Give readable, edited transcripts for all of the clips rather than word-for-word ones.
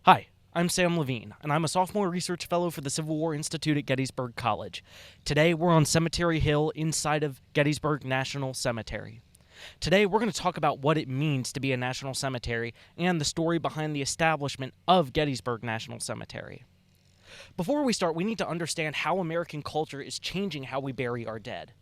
Hi, I'm Sam Lavine, and I'm a sophomore research fellow for the Civil War Institute at Gettysburg College. Today, we're on Cemetery Hill inside of Gettysburg National Cemetery. Today, we're going to talk about what it means to be a national cemetery and the story behind the establishment of Gettysburg National Cemetery. Before we start, we need to understand how American culture is changing how we bury our dead.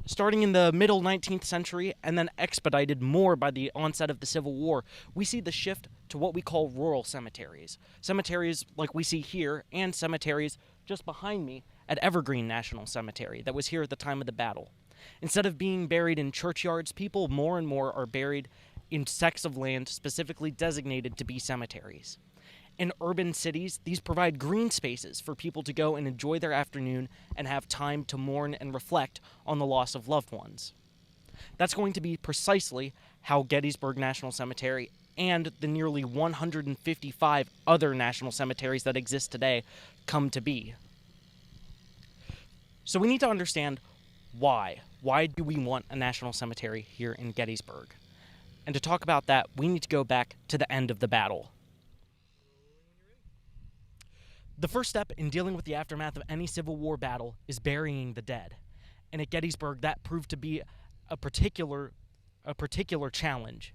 Starting in the middle 19th century and then expedited more by the onset of the Civil War, we see the shift to what we call rural cemeteries. Cemeteries like we see here, and cemeteries just behind me at Evergreen National Cemetery that was here at the time of the battle. Instead of being buried in churchyards, people more and more are buried in sects of land specifically designated to be cemeteries. In urban cities, these provide green spaces for people to go and enjoy their afternoon and have time to mourn and reflect on the loss of loved ones. That's going to be precisely how Gettysburg National Cemetery and the nearly 155 other national cemeteries that exist today come to be. So we need to understand why. Why do we want a national cemetery here in Gettysburg? And to talk about that, we need to go back to the end of the battle. The first step in dealing with the aftermath of any Civil War battle is burying the dead. And at Gettysburg, that proved to be a particular challenge.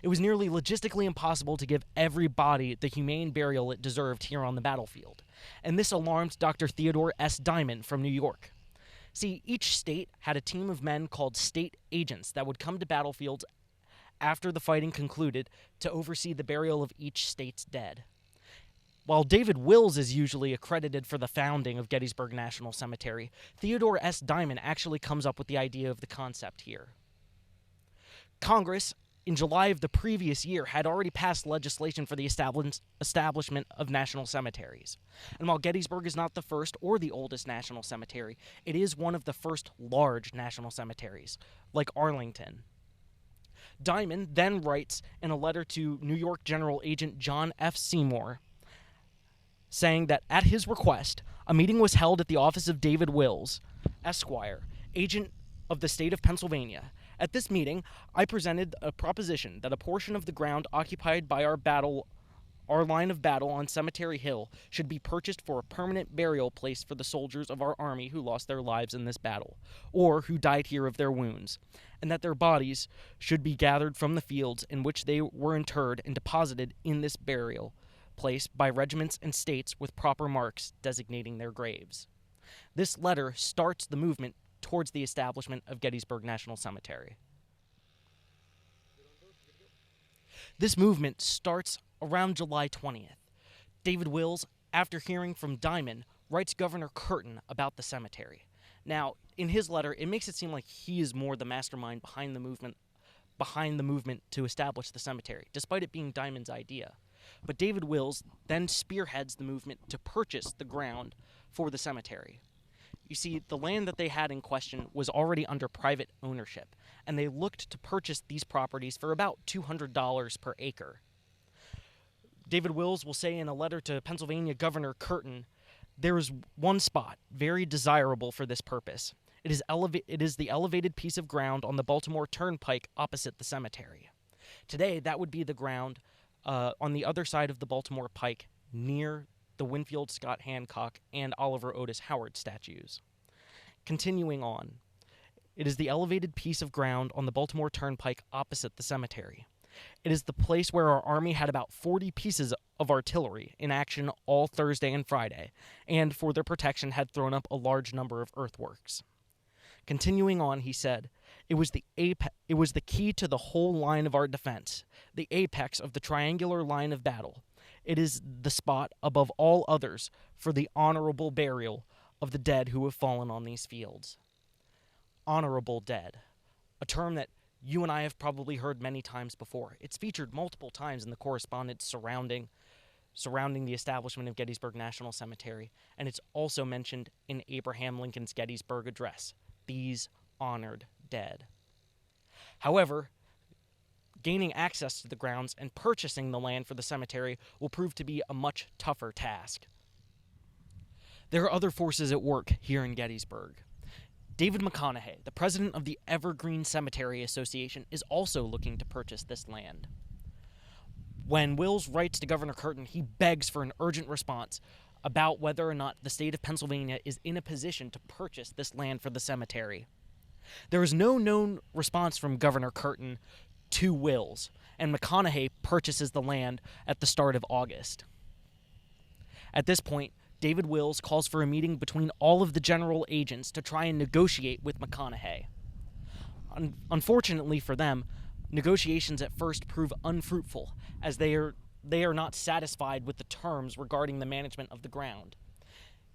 It was nearly logistically impossible to give every body the humane burial it deserved here on the battlefield. And this alarmed Dr. Theodore S. Diamond from New York. See, each state had a team of men called state agents that would come to battlefields after the fighting concluded to oversee the burial of each state's dead. While David Wills is usually accredited for the founding of Gettysburg National Cemetery, Theodore S. Diamond actually comes up with the idea of the concept here. Congress, in July of the previous year, had already passed legislation for the establishment of national cemeteries. And while Gettysburg is not the first or the oldest national cemetery, it is one of the first large national cemeteries, like Arlington. Diamond then writes in a letter to New York General Agent John F. Seymour, saying that at his request, a meeting was held at the office of David Wills, Esquire, agent of the state of Pennsylvania. At this meeting, I presented a proposition that a portion of the ground occupied by our line of battle on Cemetery Hill should be purchased for a permanent burial place for the soldiers of our army who lost their lives in this battle, or who died here of their wounds, and that their bodies should be gathered from the fields in which they were interred and deposited in this burial place by regiments and states with proper marks designating their graves. This letter starts the movement towards the establishment of Gettysburg National Cemetery. This movement starts around July 20th. David Wills, after hearing from Diamond, writes Governor Curtin about the cemetery. Now, in his letter, it makes it seem like he is more the mastermind behind the movement to establish the cemetery, despite it being Diamond's idea. But David Wills then spearheads the movement to purchase the ground for the cemetery. You see, the land that they had in question was already under private ownership, and they looked to purchase these properties for about $200 per acre. David Wills will say in a letter to Pennsylvania Governor Curtin, there is one spot very desirable for this purpose. It is the elevated piece of ground on the Baltimore Turnpike opposite the cemetery. Today, that would be the ground on the other side of the Baltimore Pike near the Winfield Scott Hancock and Oliver Otis Howard statues. Continuing on, it is the elevated piece of ground on the Baltimore Turnpike opposite the cemetery. It is the place where our army had about 40 pieces of artillery in action all Thursday and Friday, and for their protection had thrown up a large number of earthworks. Continuing on, he said, it was the key to the whole line of our defense, the apex of the triangular line of battle. It is the spot above all others for the honorable burial of the dead who have fallen on these fields. Honorable dead, a term that you and I have probably heard many times before. It's featured multiple times in the correspondence surrounding the establishment of Gettysburg National Cemetery, and it's also mentioned in Abraham Lincoln's Gettysburg Address, these honored dead. However, gaining access to the grounds and purchasing the land for the cemetery will prove to be a much tougher task. There are other forces at work here in Gettysburg. David McConaughey, the president of the Evergreen Cemetery Association, is also looking to purchase this land. When Wills writes to Governor Curtin, he begs for an urgent response about whether or not the state of Pennsylvania is in a position to purchase this land for the cemetery. There is no known response from Governor Curtin to Wills, and McConaughey purchases the land at the start of August. At this point, David Wills calls for a meeting between all of the general agents to try and negotiate with McConaughey. Unfortunately for them, negotiations at first prove unfruitful, as they are not satisfied with the terms regarding the management of the ground.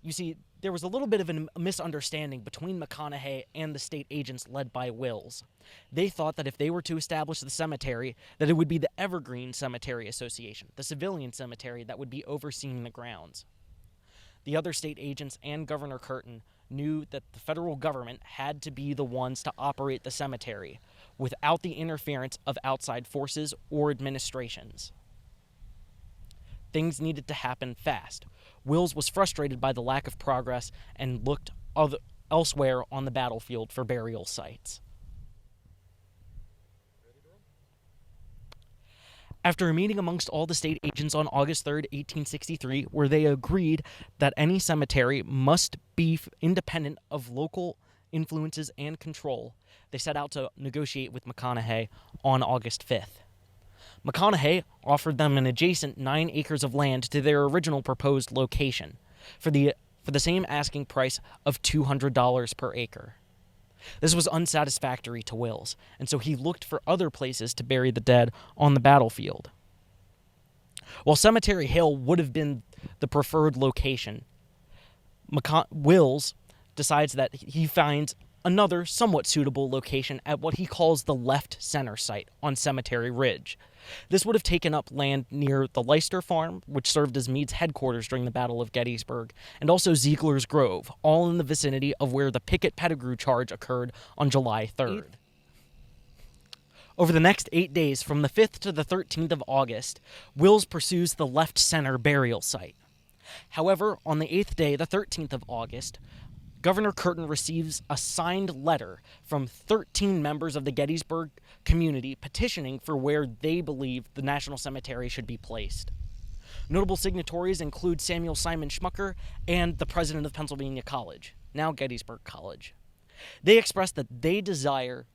You see, there was a little bit of a misunderstanding between McConaughey and the state agents led by Wills. They thought that if they were to establish the cemetery, that it would be the Evergreen Cemetery Association, the civilian cemetery that would be overseeing the grounds. The other state agents and Governor Curtin knew that the federal government had to be the ones to operate the cemetery without the interference of outside forces or administrations. Things needed to happen fast. Wills was frustrated by the lack of progress and looked elsewhere on the battlefield for burial sites. After a meeting amongst all the state agents on August 3rd, 1863, where they agreed that any cemetery must be independent of local influences and control, they set out to negotiate with McConaughey on August 5th. McConaughey offered them an adjacent 9 acres of land to their original proposed location for the same asking price of $200 per acre. This was unsatisfactory to Wills, and so he looked for other places to bury the dead on the battlefield. While Cemetery Hill would have been the preferred location, Wills decides that he finds another somewhat suitable location at what he calls the left center site on Cemetery Ridge. This would have taken up land near the Leicester Farm, which served as Meade's headquarters during the Battle of Gettysburg, and also Ziegler's Grove, all in the vicinity of where the Pickett Pettigrew charge occurred on July 3rd. Over the next 8 days, from the 5th to the 13th of August, Wills pursues the left center burial site. However, on the 8th day, the 13th of August, Governor Curtin receives a signed letter from 13 members of the Gettysburg community petitioning for where they believe the National Cemetery should be placed. Notable signatories include Samuel Simon Schmucker and the president of Pennsylvania College, now Gettysburg College. They express that they desire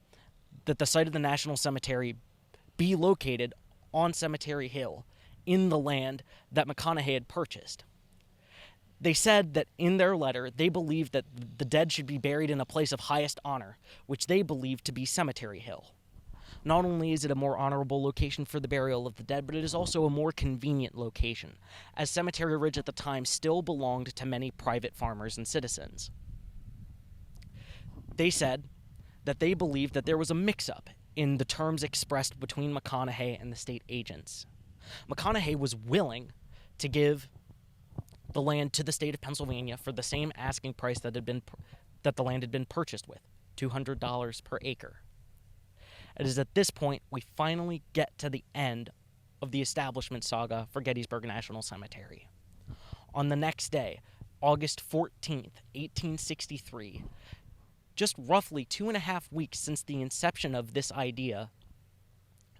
that the site of the National Cemetery be located on Cemetery Hill in the land that McConaughey had purchased. They said that in their letter, they believed that the dead should be buried in a place of highest honor, which they believed to be Cemetery Hill. Not only is it a more honorable location for the burial of the dead, but it is also a more convenient location, as Cemetery Ridge at the time still belonged to many private farmers and citizens. They said that they believed that there was a mix-up in the terms expressed between McConaughey and the state agents. McConaughey was willing to give the land to the state of Pennsylvania for the same asking price that the land had been purchased with, $200 per acre. It is at this point we finally get to the end of the establishment saga for Gettysburg National Cemetery. On the next day, August 14th, 1863, just roughly 2.5 weeks since the inception of this idea,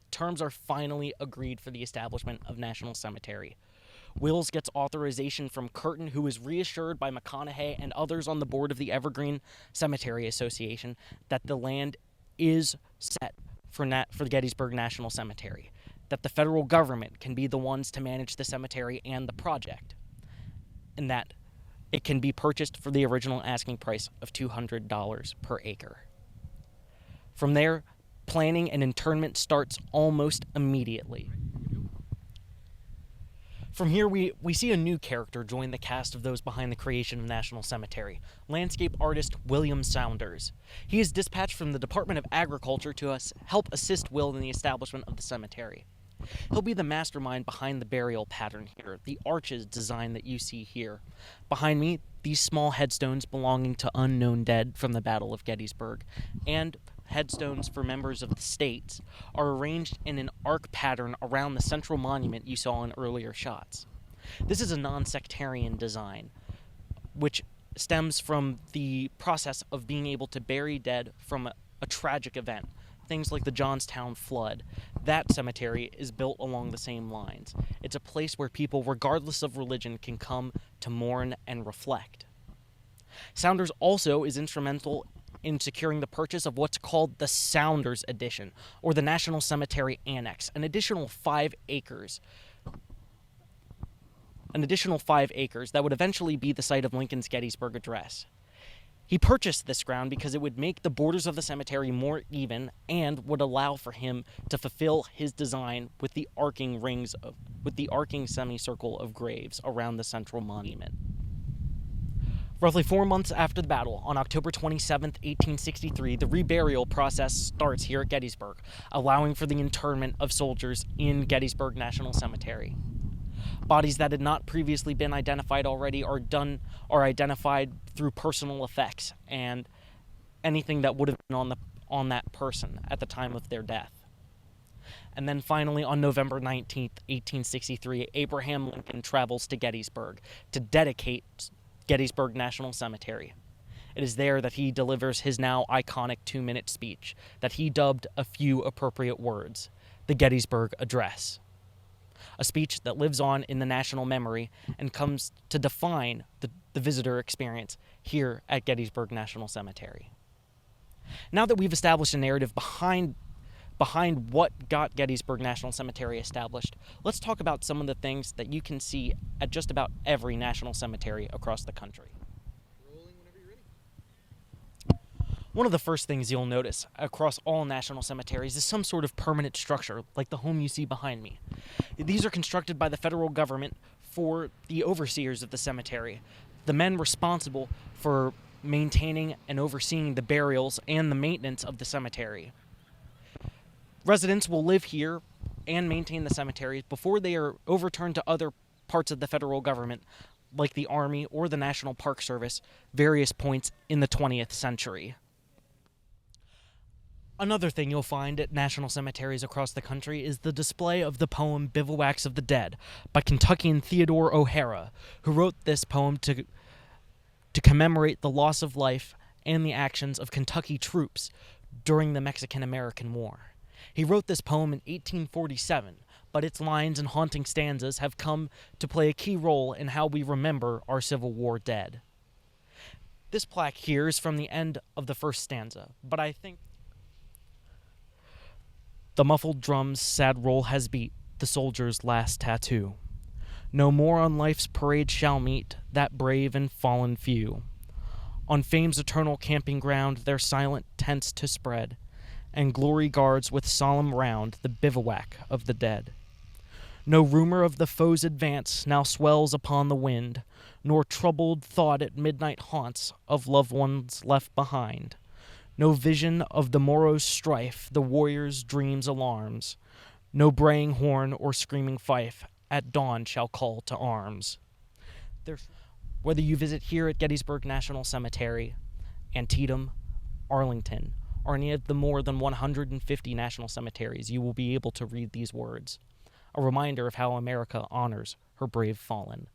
terms are finally agreed for the establishment of National Cemetery. Wills gets authorization from Curtin, who is reassured by McConaughey and others on the board of the Evergreen Cemetery Association that the land is set for the Gettysburg National Cemetery, that the federal government can be the ones to manage the cemetery and the project, and that it can be purchased for the original asking price of $200 per acre. From there, planning and interment starts almost immediately. From here, we see a new character join the cast of those behind the creation of National Cemetery, landscape artist William Saunders. He is dispatched from the Department of Agriculture to help assist Will in the establishment of the cemetery. He'll be the mastermind behind the burial pattern here, the arches design that you see here. Behind me, these small headstones belonging to unknown dead from the Battle of Gettysburg, and headstones for members of the states are arranged in an arc pattern around the central monument you saw in earlier shots. This is a non-sectarian design, which stems from the process of being able to bury dead from a tragic event, things like the Johnstown flood, that cemetery is built along the same lines. It's a place where people, regardless of religion, can come to mourn and reflect. Sounders also is instrumental in securing the purchase of what's called the Sounders Edition, or the National Cemetery Annex, an additional 5 acres. That would eventually be the site of Lincoln's Gettysburg Address. He purchased this ground because it would make the borders of the cemetery more even and would allow for him to fulfill his design with the arcing semicircle of graves around the central monument. Roughly 4 months after the battle, on October 27, 1863, the reburial process starts here at Gettysburg, allowing for the internment of soldiers in Gettysburg National Cemetery. Bodies that had not previously been identified already are identified through personal effects and anything that would have been on that person at the time of their death. And then finally, on November 19, 1863, Abraham Lincoln travels to Gettysburg to dedicate Gettysburg National Cemetery. It is there that he delivers his now iconic 2-minute speech that he dubbed a few appropriate words, the Gettysburg Address. A speech that lives on in the national memory and comes to define the visitor experience here at Gettysburg National Cemetery. Now that we've established a narrative behind what got Gettysburg National Cemetery established, let's talk about some of the things that you can see at just about every national cemetery across the country. One of the first things you'll notice across all national cemeteries is some sort of permanent structure, like the home you see behind me. These are constructed by the federal government for the overseers of the cemetery, the men responsible for maintaining and overseeing the burials and the maintenance of the cemetery. Residents will live here and maintain the cemeteries before they are overturned to other parts of the federal government, like the Army or the National Park Service, various points in the 20th century. Another thing you'll find at national cemeteries across the country is the display of the poem Bivouacs of the Dead by Kentuckian Theodore O'Hara, who wrote this poem to commemorate the loss of life and the actions of Kentucky troops during the Mexican-American War. He wrote this poem in 1847, but its lines and haunting stanzas have come to play a key role in how we remember our Civil War dead. This plaque here is from the end of the first stanza, but I think the muffled drum's sad roll has beat the soldier's last tattoo. No more on life's parade shall meet that brave and fallen few. On fame's eternal camping ground their silent tents to spread, and glory guards with solemn round the bivouac of the dead. No rumor of the foe's advance now swells upon the wind, nor troubled thought at midnight haunts of loved ones left behind. No vision of the morrow's strife the warrior's dreams alarms. No braying horn or screaming fife at dawn shall call to arms. Whether you visit here at Gettysburg National Cemetery, Antietam, Arlington, or any of the more than 150 national cemeteries, you will be able to read these words, a reminder of how America honors her brave fallen.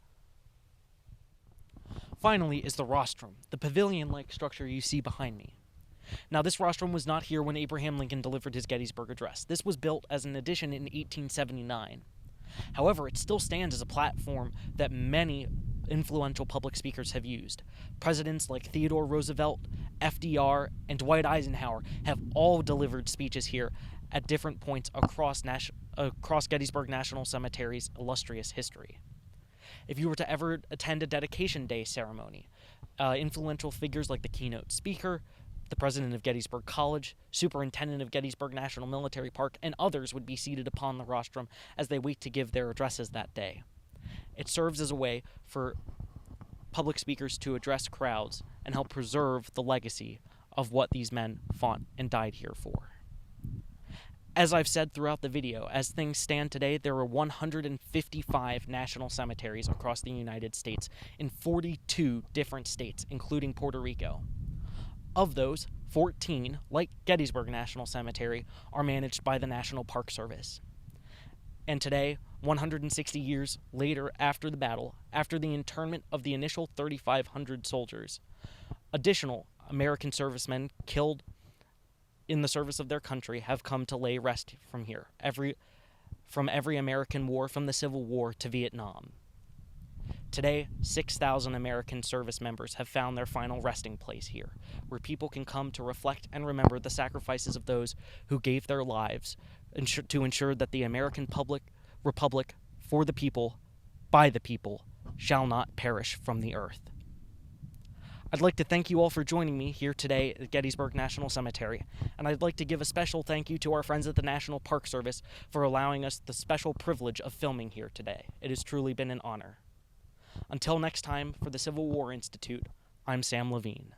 Finally is the rostrum, the pavilion-like structure you see behind me. Now, this rostrum was not here when Abraham Lincoln delivered his Gettysburg Address. This was built as an addition in 1879. However, it still stands as a platform that many influential public speakers have used. Presidents like Theodore Roosevelt, FDR, and Dwight Eisenhower have all delivered speeches here at different points across Gettysburg National Cemetery's illustrious history. If you were to ever attend a dedication day ceremony, influential figures like the keynote speaker, the president of Gettysburg College, superintendent of Gettysburg National Military Park, and others would be seated upon the rostrum as they wait to give their addresses that day. It serves as a way for public speakers to address crowds and help preserve the legacy of what these men fought and died here for. As I've said throughout the video, as things stand today, there are 155 national cemeteries across the United States in 42 different states, including Puerto Rico. Of those, 14, like Gettysburg National Cemetery, are managed by the National Park Service. And today, 160 years later after the battle, after the internment of the initial 3,500 soldiers, additional American servicemen killed in the service of their country have come to lay rest from here, from every American war, from the Civil War to Vietnam. Today, 6,000 American service members have found their final resting place here, where people can come to reflect and remember the sacrifices of those who gave their lives to ensure that the American republic, for the people, by the people, shall not perish from the earth. I'd like to thank you all for joining me here today at Gettysburg National Cemetery, and I'd like to give a special thank you to our friends at the National Park Service for allowing us the special privilege of filming here today. It has truly been an honor. Until next time, for the Civil War Institute, I'm Sam Lavine.